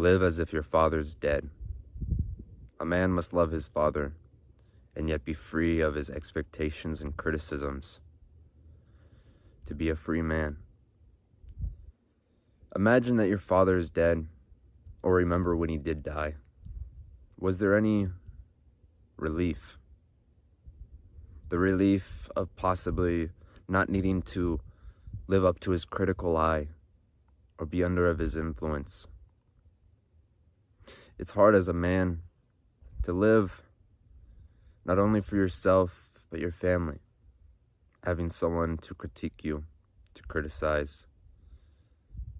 Live as if your father's dead. A man must love his father and yet be free of his expectations and criticisms to be a free man. Imagine that your father is dead, or remember when he did die. Was there any relief? The relief of possibly not needing to live up to his critical eye or be under of his influence. It's hard as a man to live not only for yourself, but your family. Having someone to critique you, to criticize,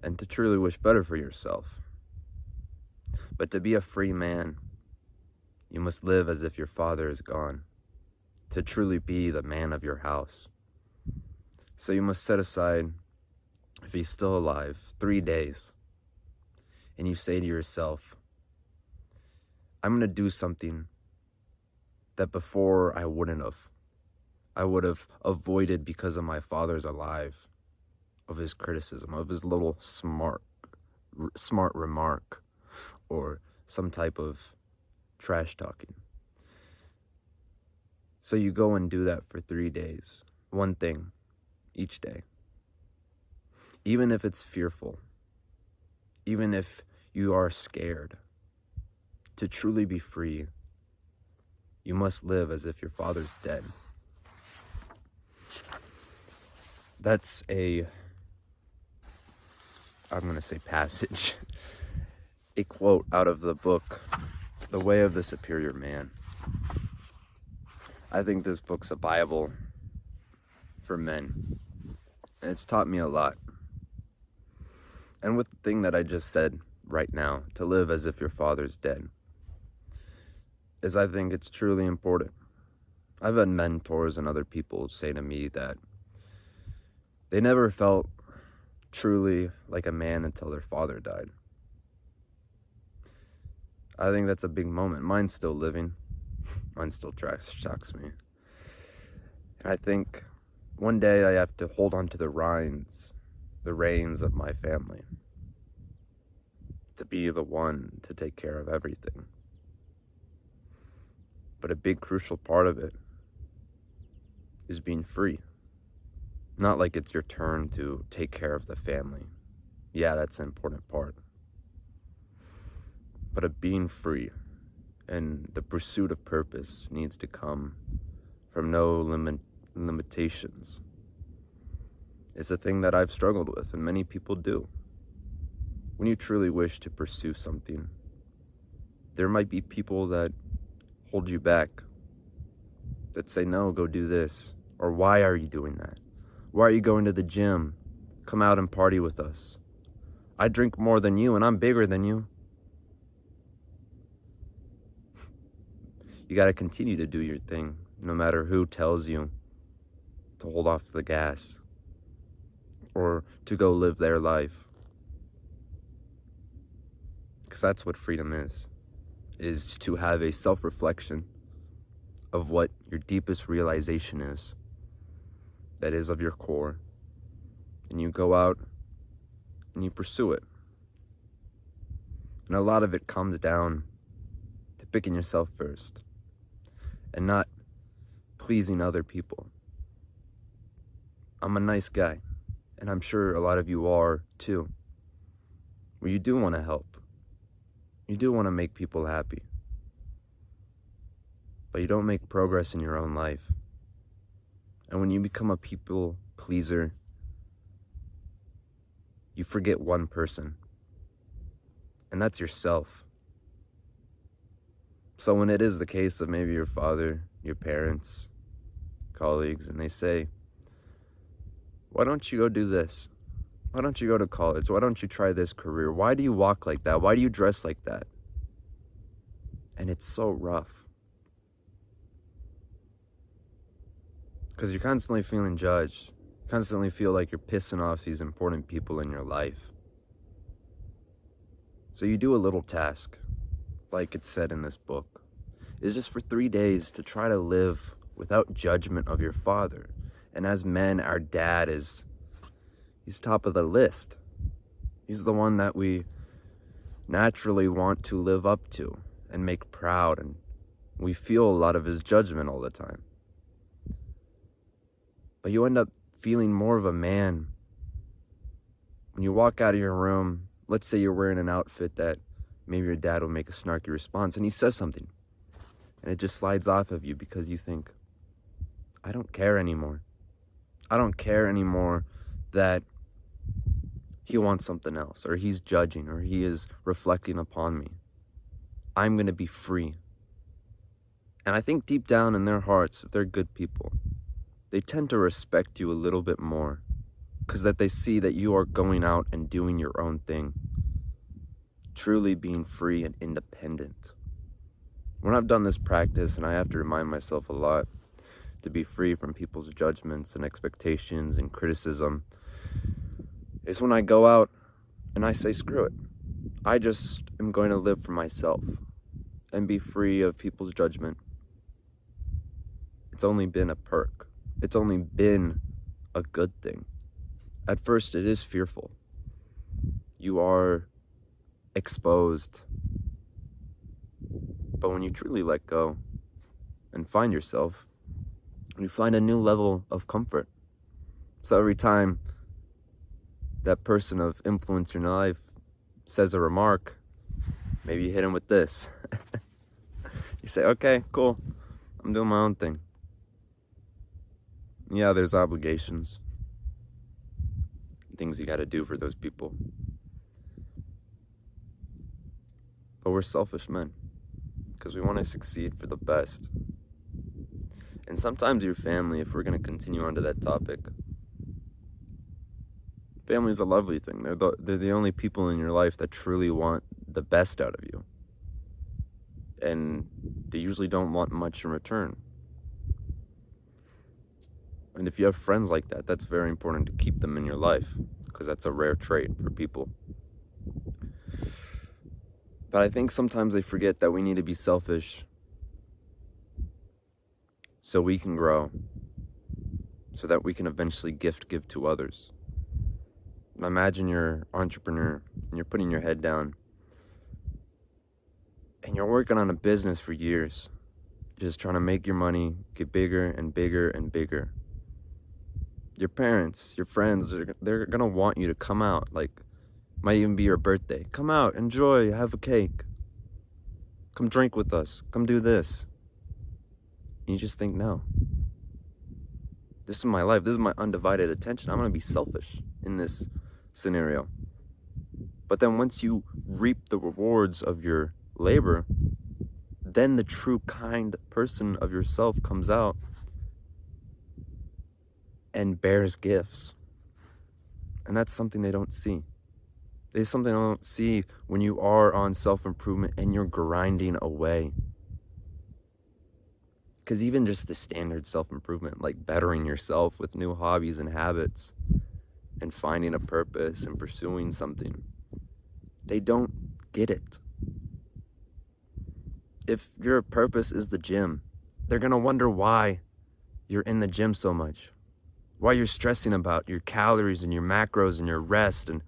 and to truly wish better for yourself. But to be a free man, you must live as if your father is gone, to truly be the man of your house. So you must set aside, if he's still alive, 3 days, and you say to yourself, I'm going to do something that before I wouldn't have. I would have avoided because of my father's alive, of his criticism, of his little smart remark, or some type of trash talking. So you go and do that for 3 days, one thing each day. Even if it's fearful, even if you are scared, to truly be free, you must live as if your father's dead. That's passage, a quote out of the book, The Way of the Superior Man. I think this book's a Bible for men, and it's taught me a lot. And with the thing that I just said right now, to live as if your father's dead, is I think it's truly important. I've had mentors and other people say to me that they never felt truly like a man until their father died. I think that's a big moment. Mine's still living. Mine still shocks me. And I think one day I have to hold on to the reins of my family, to be the one to take care of everything. But a big crucial part of it is being free. Not like it's your turn to take care of the family. Yeah, that's an important part. But of being free, and the pursuit of purpose needs to come from no limitations. It's a thing that I've struggled with, and many people do. When you truly wish to pursue something, there might be people that hold you back, that say, no, go do this. Or why are you doing that? Why are you going to the gym? Come out and party with us. I drink more than you and I'm bigger than you. You got to continue to do your thing, no matter who tells you to hold off the gas or to go live their life. Because that's what freedom is to have a self-reflection of what your deepest realization is, that is of your core, and you go out and you pursue it. And a lot of it comes down to picking yourself first and not pleasing other people. I'm a nice guy, and I'm sure a lot of you are too, where you do want to help. You do want to make people happy. But you don't make progress in your own life. And when you become a people pleaser, you forget one person. And that's yourself. So when it is the case of maybe your father, your parents, colleagues, and they say, why don't you go do this? Why don't you go to college? Why don't you try this career? Why do you walk like that? Why do you dress like that? And it's so rough. Because you're constantly feeling judged. You constantly feel like you're pissing off these important people in your life. So you do a little task, like it's said in this book. It's just for 3 days to try to live without judgment of your father. And as men, our dad he's top of the list. He's the one that we naturally want to live up to and make proud, and we feel a lot of his judgment all the time. But you end up feeling more of a man when you walk out of your room. Let's say you're wearing an outfit that maybe your dad will make a snarky response, and he says something, and it just slides off of you because you think, I don't care anymore. I don't care anymore that he wants something else, or he's judging, or he is reflecting upon me. I'm going to be free. And I think deep down in their hearts, if they're good people, they tend to respect you a little bit more because that they see that you are going out and doing your own thing, truly being free and independent. When I've done this practice, and I have to remind myself a lot to be free from people's judgments and expectations and criticism, is when I go out and I say, screw it. I just am going to live for myself and be free of people's judgment. It's only been a perk. It's only been a good thing. At first, it is fearful. You are exposed. But when you truly let go and find yourself, you find a new level of comfort. So every time that person of influence in your life says a remark, maybe you hit him with this. You say, okay, cool. I'm doing my own thing. Yeah, there's obligations, things you got to do for those people. But we're selfish men because we want to succeed for the best. And sometimes your family, if we're going to continue on to that topic, family is a lovely thing. They're the only people in your life that truly want the best out of you. And they usually don't want much in return. And if you have friends like that, that's very important to keep them in your life because that's a rare trait for people. But I think sometimes they forget that we need to be selfish so we can grow, so that we can eventually give to others. Imagine you're an entrepreneur and you're putting your head down and you're working on a business for years, just trying to make your money get bigger and bigger and bigger. Your parents, your friends, they're going to want you to come out. Like, might even be your birthday. Come out, enjoy, have a cake. Come drink with us. Come do this. And you just think, no. This is my life. This is my undivided attention. I'm going to be selfish in this scenario. But then once you reap the rewards of your labor, then the true kind person of yourself comes out and bears gifts. And that's something they don't see. It's something they don't see when you are on self-improvement and you're grinding away. Because even just the standard self-improvement, like bettering yourself with new hobbies and habits and finding a purpose and pursuing something, they don't get it. If your purpose is the gym, they're going to wonder why you're in the gym so much. Why you're stressing about your calories and your macros and your rest, and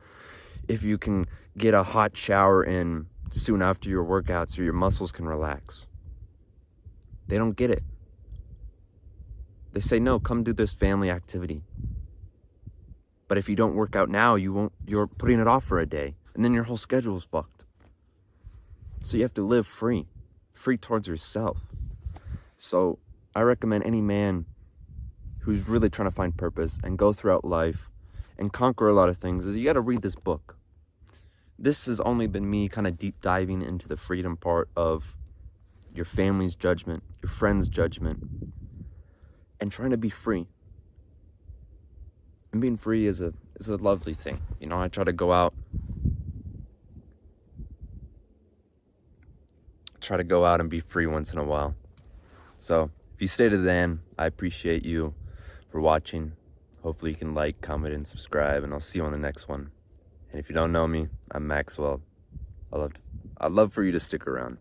if you can get a hot shower in soon after your workout so your muscles can relax. They don't get it. They say, no, come do this family activity. But if you don't work out now, you're putting it off for a day, and then your whole schedule is fucked. So you have to live free towards yourself. So I recommend any man who's really trying to find purpose and go throughout life and conquer a lot of things is you got to read this book. This has only been me kind of deep diving into the freedom part of your family's judgment, your friends' judgment, and trying to be free. And being free is a lovely thing. You know, I try to go out and be free once in a while. So if you stayed to the end, I appreciate you for watching. Hopefully you can like, comment, and subscribe, and I'll see you on the next one. And if you don't know me, I'm Maxwell. I'd love for you to stick around.